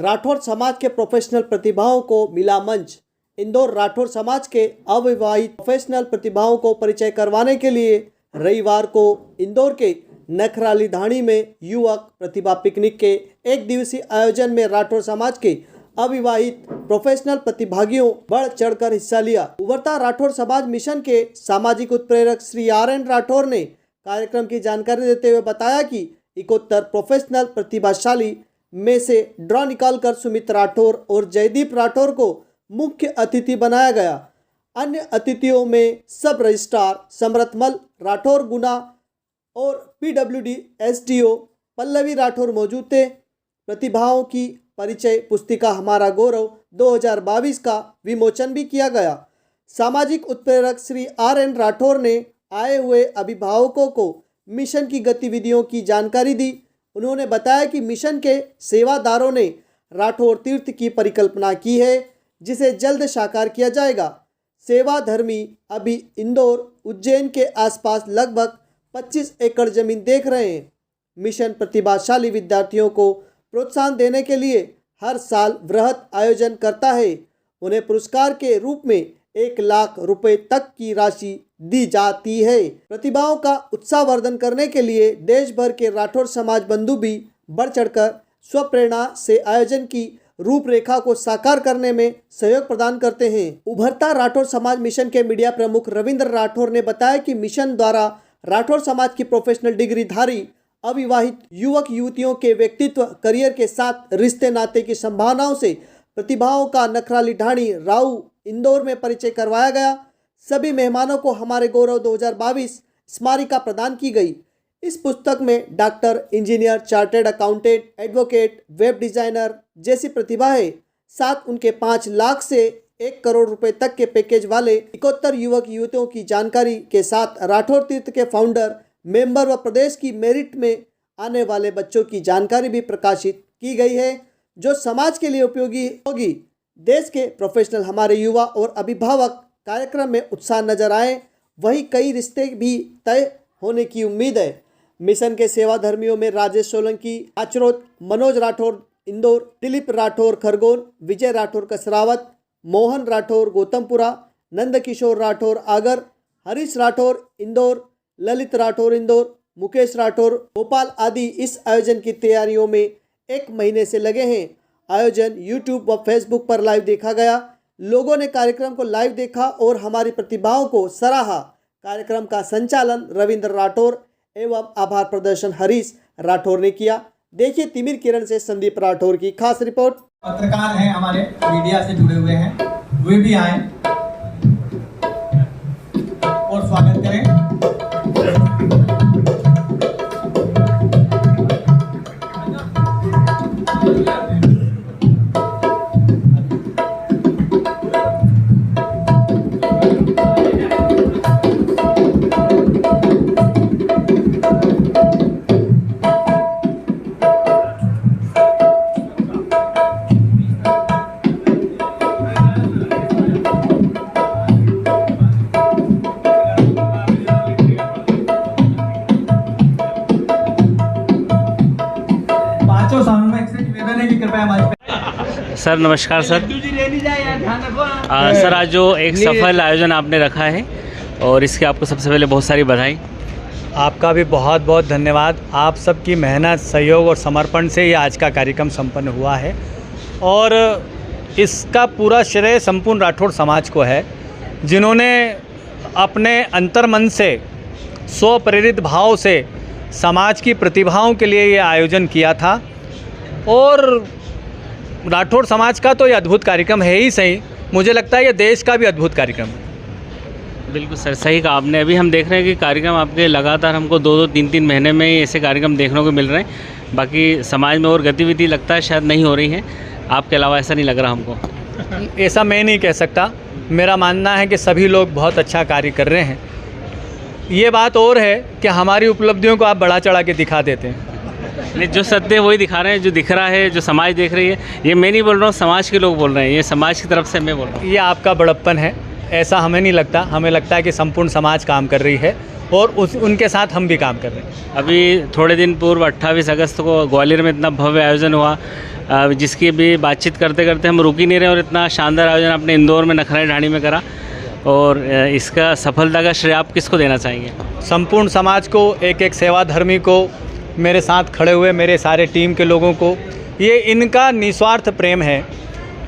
राठौर समाज के प्रोफेशनल प्रतिभाओं को मिला मंच। इंदौर राठौर समाज के अविवाहित प्रोफेशनल प्रतिभाओं को परिचय करवाने के लिए रविवार को इंदौर के नखराली ढाणी में युवक प्रतिभा पिकनिक के एक दिवसीय आयोजन में राठौर समाज के अविवाहित प्रोफेशनल प्रतिभागियों बढ़ चढ़कर हिस्सा लिया। उभरता राठौर समाज मिशन के सामाजिक उत्प्रेरक श्री RN राठौर ने कार्यक्रम की जानकारी देते हुए बताया कि 71 प्रोफेशनल प्रतिभाशाली में से ड्रॉ निकालकर सुमित राठौर और जयदीप राठौर को मुख्य अतिथि बनाया गया। अन्य अतिथियों में सब रजिस्ट्रार समरथमल राठौर गुना और PWD SDO पल्लवी राठौर मौजूद थे। प्रतिभाओं की परिचय पुस्तिका हमारा गौरव 2022 का विमोचन भी किया गया। सामाजिक उत्प्रेरक श्री RN राठौर ने आए हुए अभिभावकों को मिशन की गतिविधियों की जानकारी दी। उन्होंने बताया कि मिशन के सेवादारों ने राठौर तीर्थ की परिकल्पना की है, जिसे जल्द साकार किया जाएगा। सेवा धर्मी अभी इंदौर उज्जैन के आसपास लगभग 25 एकड़ जमीन देख रहे हैं। मिशन प्रतिभाशाली विद्यार्थियों को प्रोत्साहन देने के लिए हर साल वृहद आयोजन करता है। उन्हें पुरस्कार के रूप में 1 लाख रुपए तक की राशि दी जाती है। प्रतिभाओं का उत्साहवर्धन करने के लिए देश भर के राठौर समाज बंधु भी बढ़ चढ़कर स्वप्रेरणा से आयोजन की रूपरेखा को साकार करने में सहयोग प्रदान करते हैं। उभरता राठौर समाज मिशन के मीडिया प्रमुख रविंद्र राठौर ने बताया कि मिशन द्वारा राठौर समाज की प्रोफेशनल डिग्री धारी अविवाहित युवक युवतियों के व्यक्तित्व, करियर के साथ रिश्ते नाते की संभावनाओं से प्रतिभाओं का नखराली ढाणी राऊ इंदौर में परिचय करवाया गया। सभी मेहमानों को हमारे गौरव 2022 स्मारिका प्रदान की गई। इस पुस्तक में doctor, engineer, chartered accountant, advocate, web designer जैसी प्रतिभा है। साथ उनके 5 लाख से 1 करोड़ रुपए तक के पैकेज वाले 71 युवक युवतियों की जानकारी के साथ राठौर तीर्थ के फाउंडर, मेंबर व प्रदेश की मेरिट में आने वाले बच्चों की जानकारी भी प्रकाशित की गई है, जो समाज के लिए उपयोगी होगी। देश के प्रोफेशनल हमारे युवा और अभिभावक कार्यक्रम में उत्साह नजर आए, वहीं कई रिश्ते भी तय होने की उम्मीद है। मिशन के सेवा धर्मियों में राजेश सोलंकी आचरोत, मनोज राठौर इंदौर, दिलीप राठौर खरगोन, विजय राठौर कसरावत, मोहन राठौर गौतमपुरा, नंदकिशोर राठौर आगर, हरीश राठौर इंदौर, ललित राठौर इंदौर, मुकेश राठौर भोपाल आदि इस आयोजन की तैयारियों में 1 महीने से लगे हैं। आयोजन YouTube व Facebook पर लाइव देखा गया। लोगों ने कार्यक्रम को लाइव देखा और हमारी प्रतिभाओं को सराहा। कार्यक्रम का संचालन रविंद्र राठौर एवं आभार प्रदर्शन हरीश राठौर ने किया। देखिए तिमिर किरण से संदीप राठौर की खास रिपोर्ट। पत्रकार हैं हमारे, मीडिया से जुड़े हुए हैं, वे भी आए और स्वागत करें। सर नमस्कार सर। सर आज जो एक सफल आयोजन आपने रखा है और इसके आपको सबसे पहले बहुत सारी बधाई। आपका भी बहुत बहुत धन्यवाद। आप सबकी मेहनत, सहयोग और समर्पण से ये आज का कार्यक्रम संपन्न हुआ है और इसका पूरा श्रेय संपूर्ण राठौर समाज को है, जिन्होंने अपने अंतर्मन से स्वप्रेरित भाव से समाज की प्रतिभाओं के लिए ये आयोजन किया था। और राठौर समाज का तो ये अद्भुत कार्यक्रम है ही सही, मुझे लगता है ये देश का भी अद्भुत कार्यक्रम है। बिल्कुल सर, सही कहा आपने। अभी हम देख रहे हैं कि कार्यक्रम आपके लगातार हमको 2-2, 3-3 महीने में ही ऐसे कार्यक्रम देखने को मिल रहे हैं। बाकी समाज में और गतिविधि लगता है शायद नहीं हो रही है, आपके अलावा ऐसा नहीं लग रहा हमको। ऐसा मैं नहीं कह सकता, मेरा मानना है कि सभी लोग बहुत अच्छा कार्य कर रहे हैं। ये बात और है कि हमारी उपलब्धियों को आप बढ़ा चढ़ा के दिखा देते हैं। नहीं, जो सत्य है वही दिखा रहे हैं, जो दिख रहा है, जो समाज देख रही है। ये मैं नहीं बोल रहा हूँ, समाज के लोग बोल रहे हैं, ये समाज की तरफ से मैं बोल रहा हूँ। ये आपका बड़प्पन है, ऐसा हमें नहीं लगता। हमें लगता है कि संपूर्ण समाज काम कर रही है और उनके साथ हम भी काम कर रहे हैं। अभी थोड़े दिन पूर्व 28 अगस्त को ग्वालियर में इतना भव्य आयोजन हुआ, जिसकी भी बातचीत करते करते हम रुक ही नहीं रहे और इतना शानदार आयोजन आपने इंदौर में नखराली ढाणी में करा, और इसका सफलता का श्रेय आप किसको देना चाहेंगे? संपूर्ण समाज को, एक एक सेवाधर्मी को, मेरे साथ खड़े हुए मेरे सारे टीम के लोगों को। ये इनका निस्वार्थ प्रेम है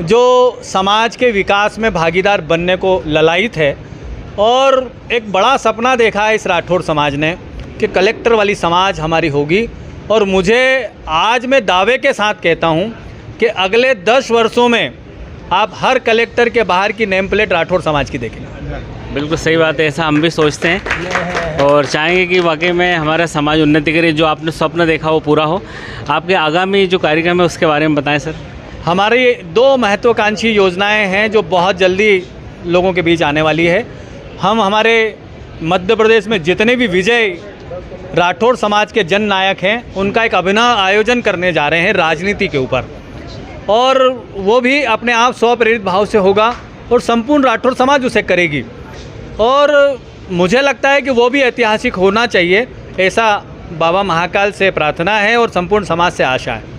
जो समाज के विकास में भागीदार बनने को ललायित है, और एक बड़ा सपना देखा है इस राठौड़ समाज ने कि कलेक्टर वाली समाज हमारी होगी। और मुझे आज मैं दावे के साथ कहता हूँ कि अगले 10 वर्षों में आप हर कलेक्टर के बाहर की नेम प्लेट राठौड़ समाज की देखेंगे। बिल्कुल सही बात है, ऐसा हम भी सोचते हैं और चाहेंगे कि वाकई में हमारा समाज उन्नति करे, जो आपने स्वप्न देखा वो पूरा हो। आपके आगामी जो कार्यक्रम है उसके बारे में बताएं सर। हमारी 2 महत्वाकांक्षी योजनाएं हैं जो बहुत जल्दी लोगों के बीच आने वाली है। हम हमारे मध्य प्रदेश में जितने भी विजय राठौड़ समाज के जन नायक हैं उनका एक अभिनव आयोजन करने जा रहे हैं राजनीति के ऊपर, और वो भी अपने आप स्वप्रेरित भाव से होगा और संपूर्ण राठौड़ समाज उसे करेगी। और मुझे लगता है कि वो भी ऐतिहासिक होना चाहिए, ऐसा बाबा महाकाल से प्रार्थना है और संपूर्ण समाज से आशा है।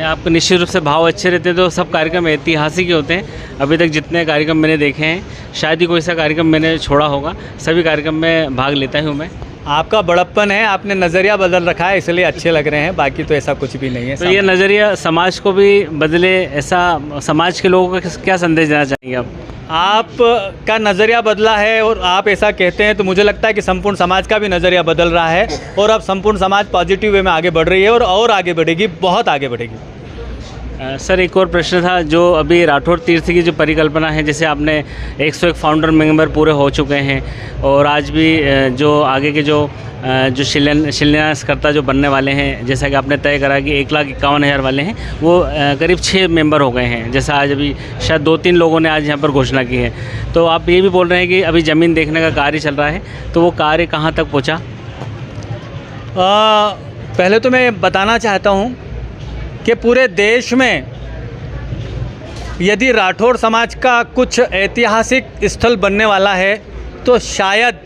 आपको निश्चित रूप से भाव अच्छे रहते हैं तो सब कार्यक्रम ऐतिहासिक ही होते हैं। अभी तक जितने कार्यक्रम मैंने देखे हैं शायद ही कोई सा कार्यक्रम मैंने छोड़ा होगा, सभी कार्यक्रम में भाग लेता हूँ मैं। आपका बड़प्पन है, आपने नज़रिया बदल रखा है इसलिए अच्छे लग रहे हैं, बाकी तो ऐसा कुछ भी नहीं है। तो ये नज़रिया समाज को भी बदले, ऐसा समाज के लोगों को क्या संदेश देना चाहेंगे आप? आपका नज़रिया बदला है और आप ऐसा कहते हैं तो मुझे लगता है कि संपूर्ण समाज का भी नज़रिया बदल रहा है, और अब संपूर्ण समाज पॉजिटिव वे में आगे बढ़ रही है और आगे बढ़ेगी, बहुत आगे बढ़ेगी। सर एक और प्रश्न था, जो अभी राठौड़ तीर्थ की जो परिकल्पना है, जैसे आपने 101 फाउंडर मेंबर पूरे हो चुके हैं और आज भी जो आगे के जो शिलान्यासकर्ता जो बनने वाले हैं, जैसा कि आपने तय करा कि 1,51,000 वाले हैं, वो करीब 6 मेंबर हो गए हैं, जैसा आज अभी शायद 2-3 लोगों ने आज यहाँ पर घोषणा की है। तो आप ये भी बोल रहे हैं कि अभी ज़मीन देखने का कार्य चल रहा है, तो वो कार्य कहाँ तक पहुँचा? पहले तो मैं बताना चाहता हूँ कि पूरे देश में यदि राठौड़ समाज का कुछ ऐतिहासिक स्थल बनने वाला है तो शायद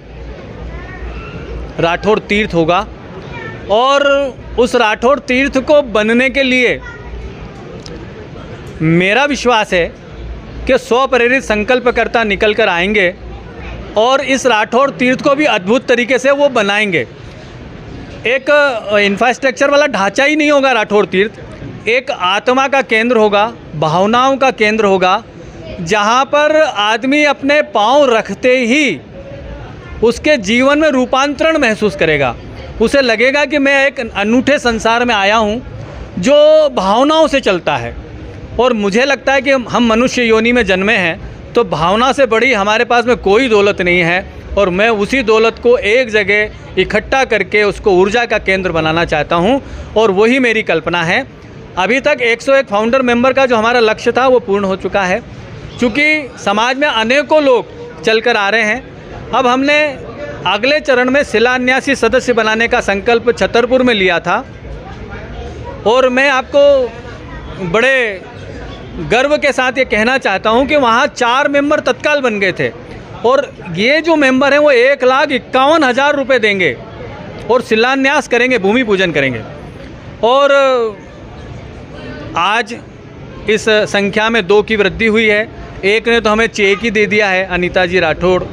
राठौड़ तीर्थ होगा, और उस राठौड़ तीर्थ को बनने के लिए मेरा विश्वास है कि स्वप्रेरित संकल्पकर्ता निकल कर आएंगे और इस राठौड़ तीर्थ को भी अद्भुत तरीके से वो बनाएंगे। एक इंफ्रास्ट्रक्चर वाला ढांचा ही नहीं होगा राठौड़ तीर्थ, एक आत्मा का केंद्र होगा, भावनाओं का केंद्र होगा, जहाँ पर आदमी अपने पाँव रखते ही उसके जीवन में रूपांतरण महसूस करेगा। उसे लगेगा कि मैं एक अनूठे संसार में आया हूँ जो भावनाओं से चलता है। और मुझे लगता है कि हम मनुष्य योनि में जन्मे हैं तो भावना से बड़ी हमारे पास में कोई दौलत नहीं है, और मैं उसी दौलत को एक जगह इकट्ठा करके उसको ऊर्जा का केंद्र बनाना चाहता हूँ, और वही मेरी कल्पना है। अभी तक 101 फाउंडर मेंबर का जो हमारा लक्ष्य था वो पूर्ण हो चुका है, क्योंकि समाज में अनेकों लोग चलकर आ रहे हैं। अब हमने अगले चरण में शिलान्यासी सदस्य बनाने का संकल्प छतरपुर में लिया था, और मैं आपको बड़े गर्व के साथ ये कहना चाहता हूँ कि वहाँ 4 मेंबर तत्काल बन गए थे, और ये जो मेंबर हैं वो 1,51,000 रुपये देंगे और शिलान्यास करेंगे, भूमि पूजन करेंगे। और आज इस संख्या में 2 की वृद्धि हुई है। एक ने तो हमें चेक ही दे दिया है, अनीता जी राठौड़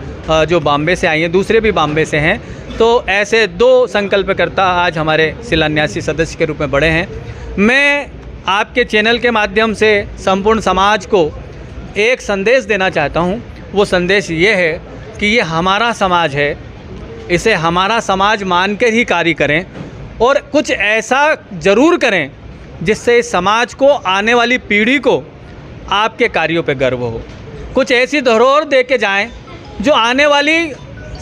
जो बॉम्बे से आई हैं, दूसरे भी बॉम्बे से हैं। तो ऐसे 2 संकल्पकर्ता आज हमारे शिलान्यासी सदस्य के रूप में बढ़े हैं। मैं आपके चैनल के माध्यम से संपूर्ण समाज को एक संदेश देना चाहता हूँ। वो संदेश ये है कि ये हमारा समाज है, इसे हमारा समाज मानकर ही कार्य करें, और कुछ ऐसा ज़रूर करें जिससे इस समाज को, आने वाली पीढ़ी को आपके कार्यों पे गर्व हो। कुछ ऐसी धरोहर दे के जाएँ जो आने वाली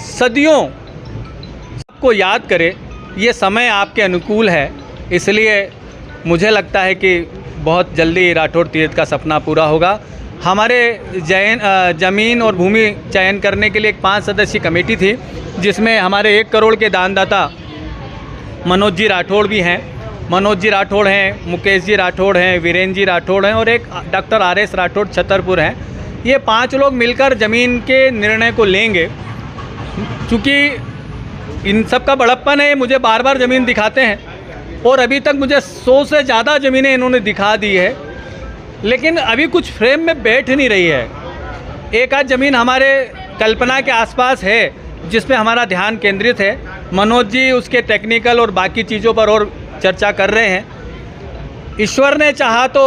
सदियों आपको याद करे। ये समय आपके अनुकूल है, इसलिए मुझे लगता है कि बहुत जल्दी राठौड़ तीर्थ का सपना पूरा होगा। हमारे ज़मीन और भूमि चयन करने के लिए एक 5 सदस्यीय कमेटी थी, जिसमें हमारे 1 करोड़ के दानदाता मनोज जी राठौड़ भी हैं। मनोज जी राठौड़ हैं, मुकेश जी राठौड़ हैं, वीरेंद्र जी राठौड़ हैं, और एक डॉक्टर RS राठौड़ छतरपुर हैं। ये 5 लोग मिलकर ज़मीन के निर्णय को लेंगे। चूँकि इन सब का बड़प्पन है, मुझे बार बार ज़मीन दिखाते हैं और अभी तक मुझे 100 से ज़्यादा ज़मीनें इन्होंने दिखा दी है, लेकिन अभी कुछ फ्रेम में बैठ नहीं रही है। एक आध ज़मीन हमारे कल्पना के आसपास है जिसमें हमारा ध्यान केंद्रित है। मनोज जी उसके टेक्निकल और बाकी चीज़ों पर और चर्चा कर रहे हैं। ईश्वर ने चाहा तो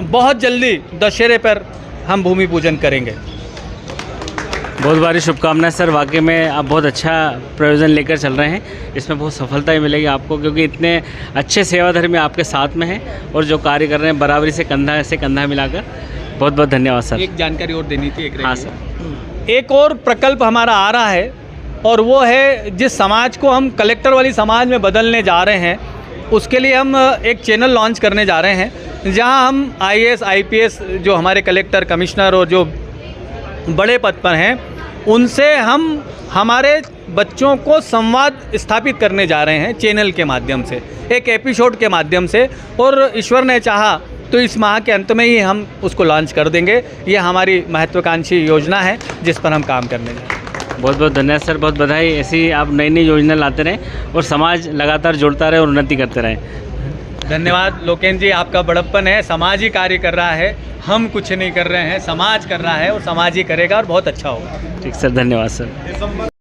बहुत जल्दी दशहरे पर हम भूमि पूजन करेंगे। बहुत बारी शुभकामनाएं सर, वाकई में आप बहुत अच्छा प्रयोजन लेकर चल रहे हैं। इसमें बहुत सफलता ही मिलेगी आपको, क्योंकि इतने अच्छे सेवाधर्मी आपके साथ में हैं और जो कार्य कर रहे हैं बराबरी से कंधा मिलाकर। बहुत बहुत धन्यवाद सर। एक जानकारी और देनी थी। हाँ सर, एक और प्रकल्प हमारा आ रहा है और वो है जिस समाज को हम कलेक्टर वाली समाज में बदलने जा रहे हैं, उसके लिए हम एक चैनल लॉन्च करने जा रहे हैं जहां हम IAS IPS जो हमारे कलेक्टर कमिश्नर और जो बड़े पद पर हैं उनसे हम हमारे बच्चों को संवाद स्थापित करने जा रहे हैं चैनल के माध्यम से, एक एपिसोड के माध्यम से। और ईश्वर ने चाहा तो इस माह के अंत में ही हम उसको लॉन्च कर देंगे। ये हमारी महत्वाकांक्षी योजना है जिस पर हम काम करने जा रहे हैं। बहुत बहुत धन्यवाद सर, बहुत बधाई। ऐसी आप नई नई योजना लाते रहें और समाज लगातार जुड़ता रहे और उन्नति करते रहें। धन्यवाद लोकेन जी, आपका बड़प्पन है। समाज ही कार्य कर रहा है, हम कुछ नहीं कर रहे हैं, समाज कर रहा है और समाज ही करेगा और बहुत अच्छा होगा। ठीक सर, धन्यवाद सर।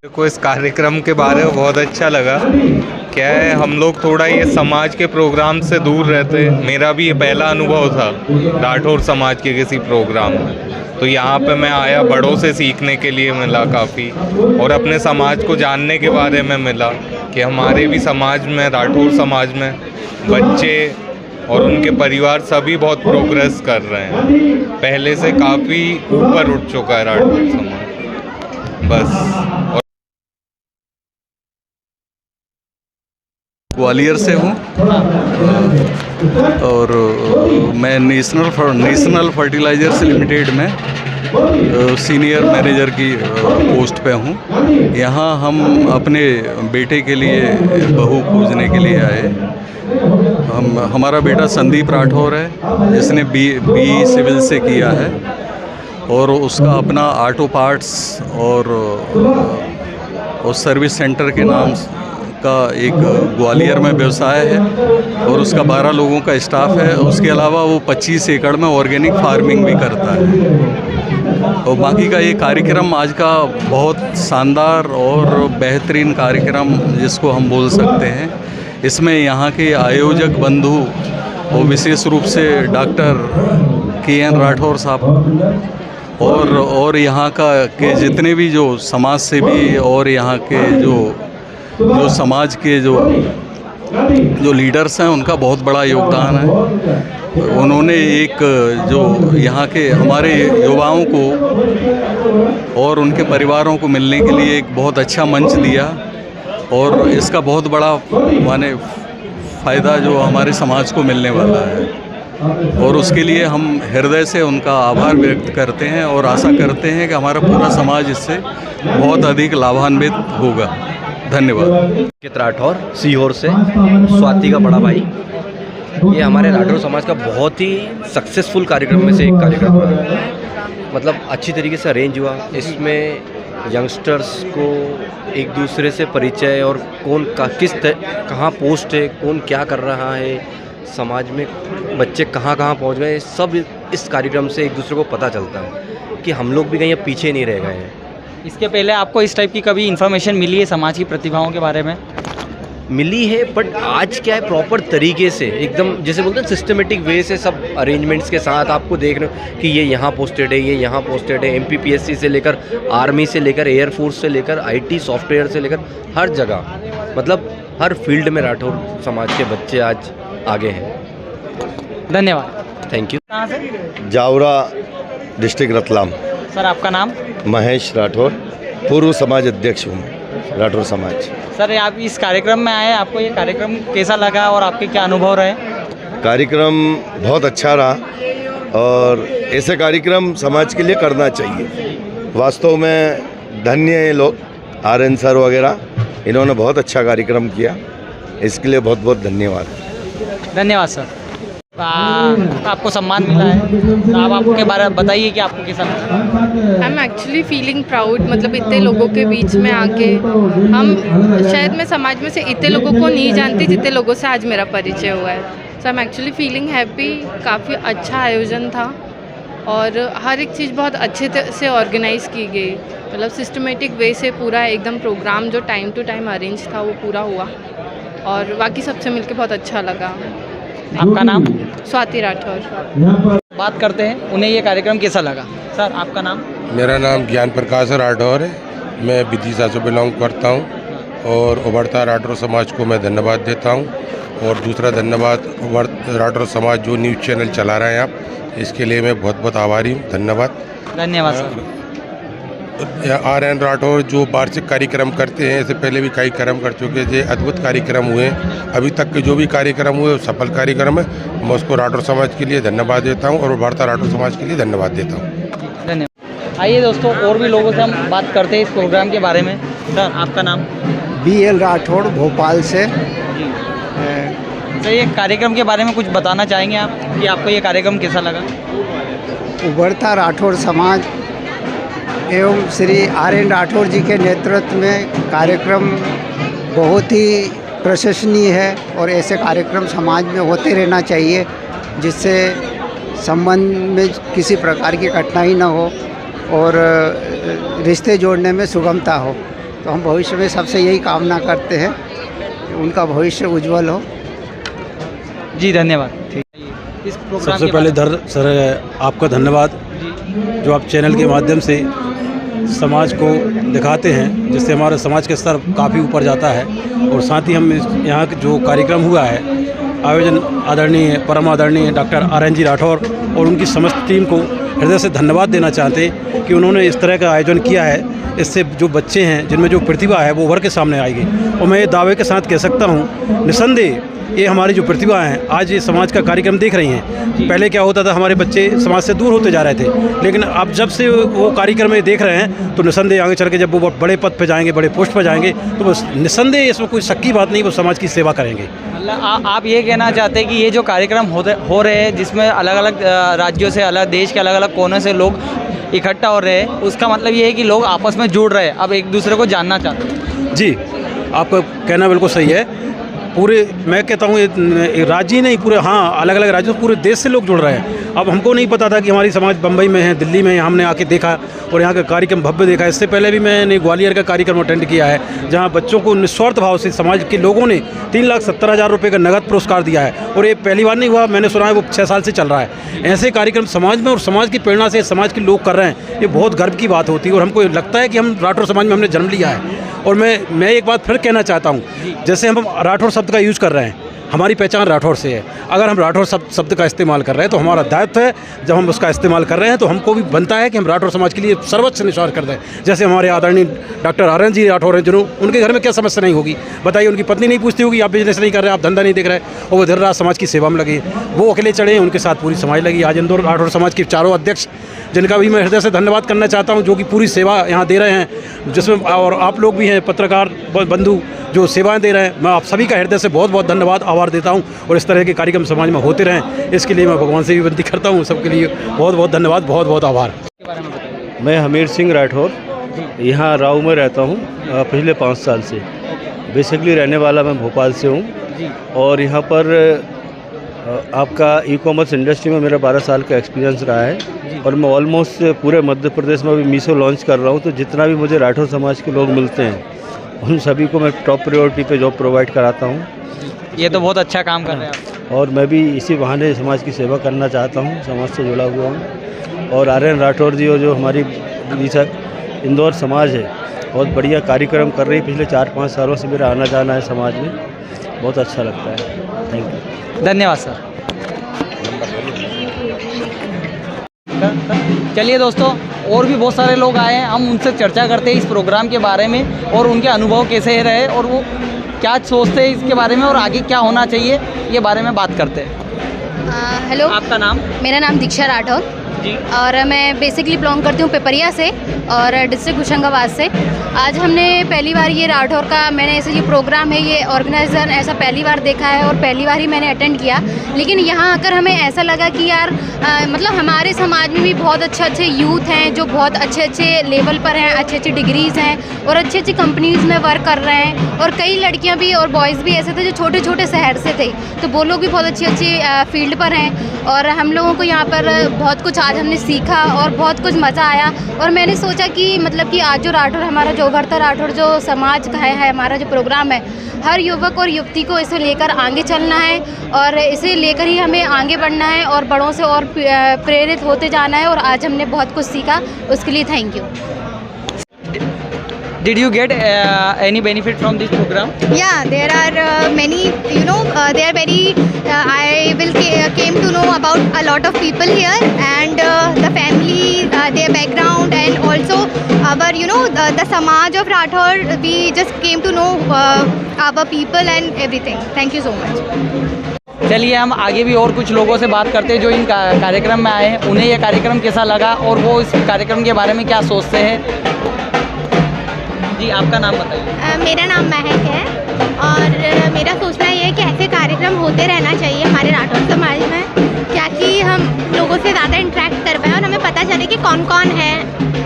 को इस कार्यक्रम के बारे में बहुत अच्छा लगा। क्या है, हम लोग थोड़ा ये समाज के प्रोग्राम से दूर रहते। मेरा भी ये पहला अनुभव था राठौर समाज के किसी प्रोग्राम में, तो यहाँ पे मैं आया, बड़ों से सीखने के लिए मिला काफ़ी, और अपने समाज को जानने के बारे में मिला कि हमारे भी समाज में, राठौर समाज में बच्चे और उनके परिवार सभी बहुत प्रोग्रेस कर रहे हैं। पहले से काफ़ी ऊपर उठ चुका है राठौर समाज। बस। ग्वालियर से हूँ और मैं नेशनल फर्टिलाइजर्स लिमिटेड में सीनियर मैनेजर की पोस्ट पे हूँ। यहाँ हम अपने बेटे के लिए बहू खोजने के लिए आए। हमारा बेटा संदीप राठौर है जिसने बी सिविल से किया है और उसका अपना ऑटो पार्ट्स और सर्विस सेंटर के नाम का एक ग्वालियर में व्यवसाय है और उसका 12 लोगों का स्टाफ है। उसके अलावा वो 25 एकड़ में ऑर्गेनिक फार्मिंग भी करता है। और बाकी का ये कार्यक्रम आज का बहुत शानदार और बेहतरीन कार्यक्रम जिसको हम बोल सकते हैं। इसमें यहाँ के आयोजक बंधु और विशेष रूप से डॉक्टर KN राठौर साहब और यहाँ का के जितने भी जो समाज सेवी और यहाँ के जो समाज के जो लीडर्स हैं उनका बहुत बड़ा योगदान है। उन्होंने एक जो यहाँ के हमारे युवाओं को और उनके परिवारों को मिलने के लिए एक बहुत अच्छा मंच दिया और इसका बहुत बड़ा माने फ़ायदा जो हमारे समाज को मिलने वाला है और उसके लिए हम हृदय से उनका आभार व्यक्त करते हैं और आशा करते हैं कि हमारा पूरा समाज इससे बहुत अधिक लाभान्वित होगा। धन्यवाद। अंकित राठौर सीहोर से, स्वाति का बड़ा भाई। ये हमारे राठौर समाज का बहुत ही सक्सेसफुल कार्यक्रम में से एक कार्यक्रम रहा। मतलब अच्छी तरीके से अरेंज हुआ। इसमें यंगस्टर्स को एक दूसरे से परिचय और कौन का कहाँ पोस्ट है, कौन क्या कर रहा है, समाज में बच्चे कहाँ कहाँ पहुँच गए, सब इस कार्यक्रम से एक दूसरे को पता चलता है कि हम लोग भी कहीं पीछे नहीं रह गए हैं। इसके पहले आपको इस टाइप की कभी इन्फॉर्मेशन मिली है समाज की प्रतिभाओं के बारे में? मिली है, बट आज क्या है प्रॉपर तरीके से एकदम जैसे बोलते हैं सिस्टमेटिक वे से सब अरेंजमेंट्स के साथ आपको देख रहे हो कि ये यहाँ पोस्टेड है, ये यहाँ पोस्टेड है। MPPSC से लेकर आर्मी से लेकर एयरफोर्स से लेकर IT सॉफ्टवेयर से लेकर हर जगह, मतलब हर फील्ड में राठौर समाज के बच्चे आज आगे हैं। धन्यवाद। Thank you. कहाँ से? जावरा डिस्ट्रिक्ट रतलाम। सर आपका नाम? महेश राठौर, पूर्व समाज अध्यक्ष हूँ राठौर समाज। सर आप इस कार्यक्रम में आए, आपको ये कार्यक्रम कैसा लगा और आपके क्या अनुभव रहे? कार्यक्रम बहुत अच्छा रहा और ऐसे कार्यक्रम समाज के लिए करना चाहिए। वास्तव में धन्य ये लोग RN सर वगैरह, इन्होंने बहुत अच्छा कार्यक्रम किया, इसके लिए बहुत बहुत धन्यवाद। धन्यवाद सर। आपको सम्मान मिला है, तो आप आपके बारे में बताइए कि आपको कैसा लगा? आई एम एक्चुअली फीलिंग प्राउड। मतलब इतने लोगों के बीच में आके, हम शायद मैं समाज में से इतने लोगों को नहीं जानती जितने लोगों से आज मेरा परिचय हुआ है। So I am actually feeling happy. काफ़ी अच्छा आयोजन था और हर एक चीज़ बहुत अच्छे से ऑर्गेनाइज़ की गई। मतलब सिस्टमेटिक वे से पूरा एकदम प्रोग्राम जो टाइम टू टाइम अरेंज था वो पूरा हुआ और बाकी सबसे मिलके बहुत अच्छा लगा। आपका नाम? स्वाति राठौर। बात करते हैं, उन्हें ये कार्यक्रम कैसा लगा? सर आपका नाम? मेरा नाम ज्ञान प्रकाश राठौर है। मैं विदिशा से बिलोंग करता हूँ और उभरता राठौर समाज को मैं धन्यवाद देता हूँ। और दूसरा धन्यवाद राठौर समाज जो न्यूज़ चैनल चला रहे हैं आप, इसके लिए मैं बहुत बहुत आभारी हूँ। धन्यवाद। धन्यवाद सर। RN राठौर जो वार्षिक कार्यक्रम करते हैं, इससे पहले भी कई कार्यक्रम कर चुके थे, अद्भुत कार्यक्रम हुए। अभी तक के जो भी कार्यक्रम हुए वो सफल कार्यक्रम है। मैं उसको राठौर समाज के लिए धन्यवाद देता हूँ और उभरता राठौर समाज के लिए धन्यवाद देता हूँ। धन्यवाद। आइए दोस्तों, और भी लोगों से हम बात करते हैं इस प्रोग्राम के बारे में। सर आपका नाम? BL राठौड़, भोपाल से। सर ये कार्यक्रम के बारे में कुछ बताना चाहेंगे आप कि आपको ये कार्यक्रम कैसा लगा? उभरता राठौर समाज एवं श्री RN राठौर जी के नेतृत्व में कार्यक्रम बहुत ही प्रशंसनीय है और ऐसे कार्यक्रम समाज में होते रहना चाहिए जिससे संबंध में किसी प्रकार की कठिनाई न हो और रिश्ते जोड़ने में सुगमता हो। तो हम भविष्य में सबसे यही कामना करते हैं कि उनका भविष्य उज्जवल हो। जी धन्यवाद। इस प्रोग्राम सबसे पहले सर आपका धन्यवाद जो आप चैनल के माध्यम से समाज को दिखाते हैं, जिससे हमारा समाज का स्तर काफ़ी ऊपर जाता है। और साथ ही हम यहाँ जो कार्यक्रम हुआ है, आयोजन आदरणीय परम आदरणीय डॉक्टर RN जी राठौर और उनकी समस्त टीम को हृदय से धन्यवाद देना चाहते हैं कि उन्होंने इस तरह का आयोजन किया है। इससे जो बच्चे हैं जिनमें जो प्रतिभा है वो उभर के सामने आएगी। और मैं ये दावे के साथ कह सकता हूँ, निस्संदेह ये हमारी जो प्रतिभा हैं आज ये समाज का कार्यक्रम देख रही हैं। पहले क्या होता था, हमारे बच्चे समाज से दूर होते जा रहे थे, लेकिन अब जब से वो कार्यक्रम में देख रहे हैं तो निस्संदेह आगे चल के जब वो बड़े पद पे जाएंगे, बड़े पोस्ट पे जाएंगे, तो बस निस्संदेह इसमें कोई शक की बात नहीं, वो समाज की सेवा करेंगे। आप ये कहना चाहते हैं कि ये जो कार्यक्रम हो रहे हैं जिसमें अलग अलग राज्यों से, अलग देश के अलग अलग कोने से लोग इकट्ठा हो रहे हैं, उसका मतलब ये है कि लोग आपस में जुड़ रहे हैं, अब एक दूसरे को जानना चाहते हैं? जी, आपका कहना बिल्कुल सही है। पूरे मैं कहता हूँ राज्य ही नहीं, पूरे हाँ अलग अलग राज्यों पूरे देश से लोग जुड़ रहे हैं। अब हमको नहीं पता था कि हमारी समाज बम्बई में है, दिल्ली में है, हमने आके देखा और यहाँ का कार्यक्रम भव्य देखा। इससे पहले भी मैंने ग्वालियर का कार्यक्रम अटेंड किया है, जहाँ बच्चों को निस्वार्थ भाव से समाज के लोगों ने 3,70,000 रुपये का नगद पुरस्कार दिया है। और ये पहली बार नहीं हुआ, मैंने सुना है वो 6 साल से चल रहा है। ऐसे कार्यक्रम समाज में और समाज की प्रेरणा से समाज के लोग कर रहे हैं, ये बहुत गर्व की बात होती है। और हमको लगता है कि हम राठौर समाज में हमने जन्म लिया है। और मैं एक बात फिर कहना चाहता हूँ, जैसे हम राठौर शब्द का यूज़ कर रहे हैं, हमारी पहचान राठौर से है। अगर हम राठौर शब्द का इस्तेमाल कर रहे हैं तो हमारा दायित्व है, जब हम उसका इस्तेमाल कर रहे हैं तो हमको भी बनता है कि हम राठौर समाज के लिए सर्वोच्च निस्वार्थ कर दें। जैसे हमारे आदरणीय डॉक्टर RN जी राठौर हैं, जिन्होंने उनके घर में क्या समस्या नहीं होगी बताइए। उनकी पत्नी नहीं पूछती होगी आप बिजनेस नहीं कर रहे, आप धंधा नहीं देख रहे, और वो दिन रात समाज की सेवा में लगे। वो अकेले चढ़े हैं, उनके साथ पूरी समाज लगी। आज इंदौर राठौर समाज के चारों अध्यक्ष, जिनका भी मैं हृदय से धन्यवाद करना चाहता हूँ, जो कि पूरी सेवा यहाँ दे रहे हैं, जिसमें और आप लोग भी हैं, पत्रकार बंधु जो सेवाएँ दे रहे हैं। मैं आप सभी का हृदय से बहुत बहुत धन्यवाद आभार देता हूँ। और इस तरह के कार्यक्रम समाज में होते रहें, इसके लिए मैं भगवान से भी विनती करता हूँ। सबके लिए बहुत बहुत धन्यवाद, बहुत बहुत आभार। मैं हमीर सिंह राठौर यहाँ राव में रहता हूँ पिछले 5 साल से। बेसिकली रहने वाला मैं भोपाल से हूँ और यहाँ पर आपका ई-कॉमर्स इंडस्ट्री में मेरा 12 साल का एक्सपीरियंस रहा है और मैं ऑलमोस्ट पूरे मध्य प्रदेश में अभी मीशो लॉन्च कर रहा हूँ। तो जितना भी मुझे राठौर समाज के लोग मिलते हैं उन सभी को मैं टॉप प्रायोरिटी पे जॉब प्रोवाइड कराता हूँ। ये तो बहुत अच्छा काम कर रहे हैं आप। और मैं भी इसी बहाने समाज की सेवा करना चाहता हूँ, समाज से जुड़ा हुआ हूँ। और आर्यन राठौर जी और जो हमारी इंदौर समाज है बहुत बढ़िया कार्यक्रम कर रही है। पिछले 4-5 सालों से मेरा आना जाना है समाज में, बहुत अच्छा लगता है। थैंक यू, धन्यवाद सर। चलिए दोस्तों, और भी बहुत सारे लोग आए हैं, हम उनसे चर्चा करते हैं इस प्रोग्राम के बारे में और उनके अनुभव कैसे रहे और वो क्या सोचते हैं इसके बारे में और आगे क्या होना चाहिए, ये बारे में बात करते हैं। हेलो, आपका नाम? मेरा नाम दीक्षा राठौर जी। और मैं बेसिकली बिलोंग करती हूँ पिपरिया से और डिस्ट्रिक्ट होशंगाबाद से। आज हमने पहली बार ये राठौर का मैंने ऐसे ये प्रोग्राम है, ये ऑर्गेनाइज़र ऐसा पहली बार देखा है और पहली बार ही मैंने अटेंड किया। लेकिन यहाँ आकर हमें ऐसा लगा कि यार मतलब हमारे समाज में भी बहुत अच्छे यूथ हैं जो बहुत अच्छे लेवल पर हैं, अच्छी डिग्रीज़ हैं और अच्छी कंपनीज़ में वर्क कर रहे हैं। और कई लड़कियाँ भी और बॉयज़ भी ऐसे थे जो छोटे छोटे शहर से थे, तो वो लोग भी बहुत अच्छी फील्ड पर हैं। और हम लोगों को यहाँ पर बहुत कुछ आज हमने सीखा और बहुत कुछ मज़ा आया। और मैंने सोचा कि मतलब कि आज जो राठौर हमारा जो उभरता राठौर जो समाज का है हमारा जो प्रोग्राम है, हर युवक और युवती को इसे लेकर आगे चलना है और इसे लेकर ही हमें आगे बढ़ना है और बड़ों से और प्रेरित होते जाना है। और आज हमने बहुत कुछ सीखा, उसके लिए thank you. Did you get any benefit from this program? Yeah, there are many, they are very, I will came to know about a lot of people here and the family, their background and also our, the Samaj of Rathore, we just came to know our people and everything. Thank you so much. चलिए हम आगे भी और कुछ लोगों से बात करते हैं जो इन कार्यक्रम में आए हैं, उन्हें यह कार्यक्रम कैसा लगा और वो इस कार्यक्रम के बारे में क्या सोचते हैं। जी, आपका नाम बताइए। मेरा नाम महक है और मेरा सोचना ये है कि ऐसे कार्यक्रम होते रहना चाहिए हमारे राठौर समाज में, ताकि हम लोगों से ज़्यादा इंटरेक्ट कर पाएँ और हमें पता चले कि कौन कौन है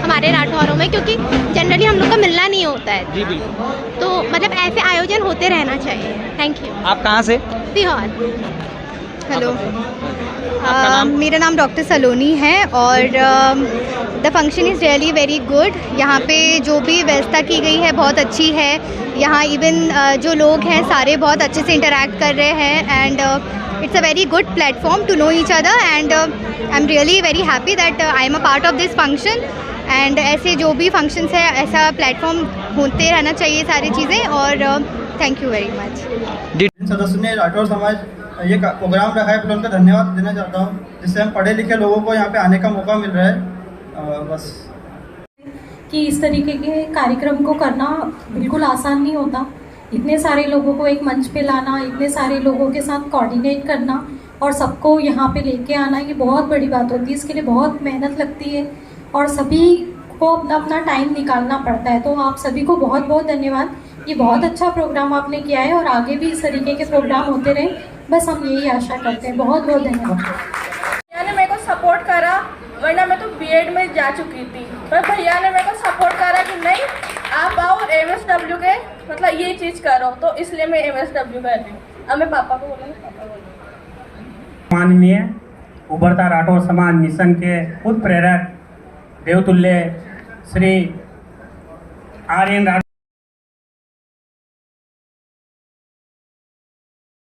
हमारे राठौरों में, क्योंकि जनरली हम लोग का मिलना नहीं होता है। जी बिल्कुल। तो मतलब ऐसे आयोजन होते रहना चाहिए। Thank you. आप कहाँ से? सीहोर। हेलो, मेरा नाम डॉक्टर सलोनी है और the function is really very good. यहाँ पे जो भी व्यवस्था की गई है बहुत अच्छी है। यहाँ इवन जो लोग हैं सारे बहुत अच्छे से इंटरैक्ट कर रहे हैं and it's a very good platform to know each other and I am really very happy that I am a part of this function. And ऐसे जो भी फंक्शंस है ऐसा प्लेटफॉर्म होते रहना चाहिए सारी चीज़ें और थैंक यू वेरी मच। जिन सदस्यों ने राठौर समाज ये प्रोग्राम रखा है, मैं उनका धन्यवाद देना चाहता हूँ, जिससे हम पढ़े लिखे लोगों को यहाँ पे आने का मौका मिल रहा है। बस कि इस तरीके के कार्यक्रम को करना बिल्कुल आसान नहीं होता। इतने सारे लोगों को एक मंच पे लाना, इतने सारे लोगों के साथ कोऑर्डिनेट करना और सबको यहाँ पे लेके आना, ये बहुत बड़ी बात होती है। इसके लिए बहुत मेहनत लगती है और सभी को अपना अपना टाइम निकालना पड़ता है। तो आप सभी को बहुत बहुत धन्यवाद। ये बहुत अच्छा प्रोग्राम आपने किया है और आगे भी इस तरीके के प्रोग्राम होते रहे, बस हम यही आशा करते हैं। बहुत बहुत धन्यवाद। भैया ने मेरे को सपोर्ट करा, वरना मैं तो बीएड में जा चुकी थी, पर भैया ने मेरे को सपोर्ट करा कि नहीं आप आओ एमएसडब्ल्यू के मतलब ये चीज़ करो, तो इसलिए मैं एमएसडब्ल्यू कर रही हूँ। अब मैं पापा को बोलूँगा। माननीय उभरता राठौर समाज मिशन के खुद प्रेरक देवतुल्य श्री आर्यन